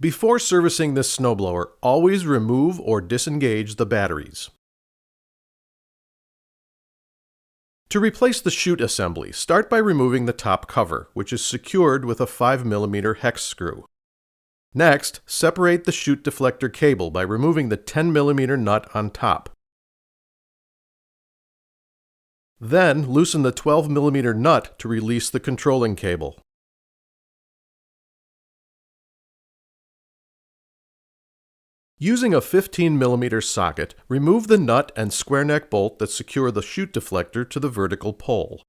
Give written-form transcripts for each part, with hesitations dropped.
Before servicing this snowblower, always remove or disengage the batteries. To replace the chute assembly, start by removing the top cover, which is secured with a 5mm hex screw. Next, separate the chute deflector cable by removing the 10mm nut on top. Then, loosen the 12mm nut to release the controlling cable. Using a 15mm socket, remove the nut and square neck bolt that secure the chute deflector to the vertical pole.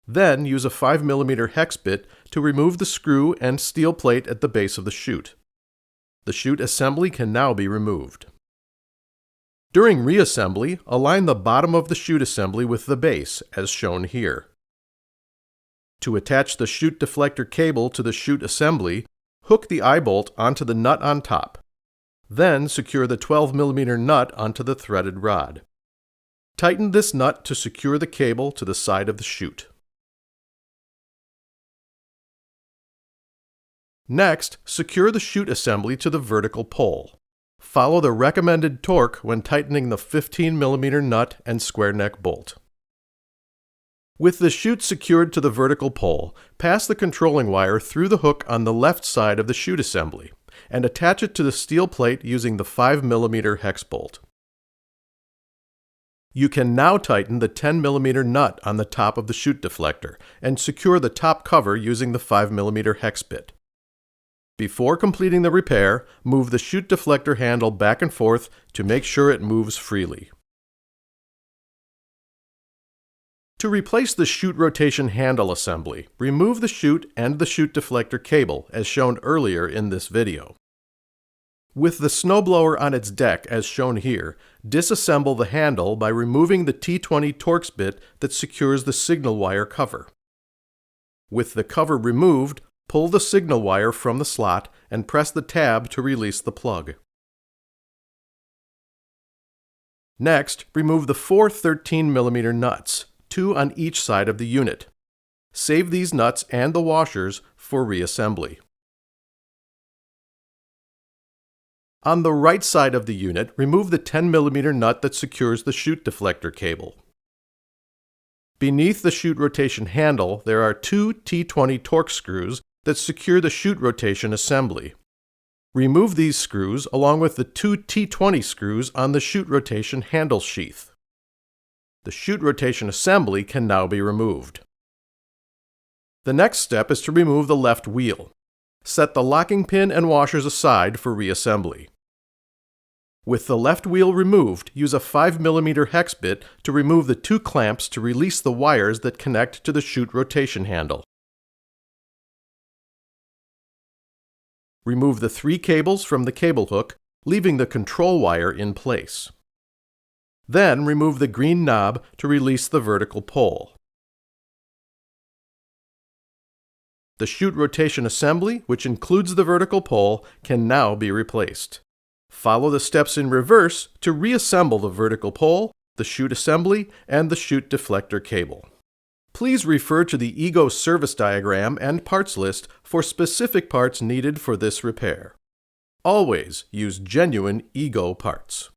Then use a 5mm hex bit to remove the screw and steel plate at the base of the chute. The chute assembly can now be removed. During reassembly, align the bottom of the chute assembly with the base, as shown here. To attach the chute deflector cable to the chute assembly, hook the eye bolt onto the nut on top. Then secure the 12mm nut onto the threaded rod. Tighten this nut to secure the cable to the side of the chute. Next, secure the chute assembly to the vertical pole. Follow the recommended torque when tightening the 15mm nut and square neck bolt. With the chute secured to the vertical pole, pass the controlling wire through the hook on the left side of the chute assembly and attach it to the steel plate using the 5mm hex bolt. You can now tighten the 10mm nut on the top of the chute deflector and secure the top cover using the 5mm hex bit. Before completing the repair, move the chute deflector handle back and forth to make sure it moves freely. To replace the chute rotation handle assembly, remove the chute and the chute deflector cable, as shown earlier in this video. With the snowblower on its deck, as shown here, disassemble the handle by removing the T20 Torx bit that secures the signal wire cover. With the cover removed, pull the signal wire from the slot and press the tab to release the plug. Next, remove the 4 13mm nuts, 2 on each side of the unit. Save these nuts and the washers for reassembly. On the right side of the unit, remove the 10mm nut that secures the chute deflector cable. Beneath the chute rotation handle, there are 2 T20 Torx screws that secure the chute rotation assembly. Remove these screws along with the 2 T20 screws on the chute rotation handle sheath. The chute rotation assembly can now be removed. The next step is to remove the left wheel. Set the locking pin and washers aside for reassembly. With the left wheel removed, use a 5mm hex bit to remove the 2 clamps to release the wires that connect to the chute rotation handle. Remove the 3 cables from the cable hook, leaving the control wire in place. Then remove the green knob to release the vertical pole. The chute rotation assembly, which includes the vertical pole, can now be replaced. Follow the steps in reverse to reassemble the vertical pole, the chute assembly, and the chute deflector cable. Please refer to the EGO service diagram and parts list for specific parts needed for this repair. Always use genuine EGO parts.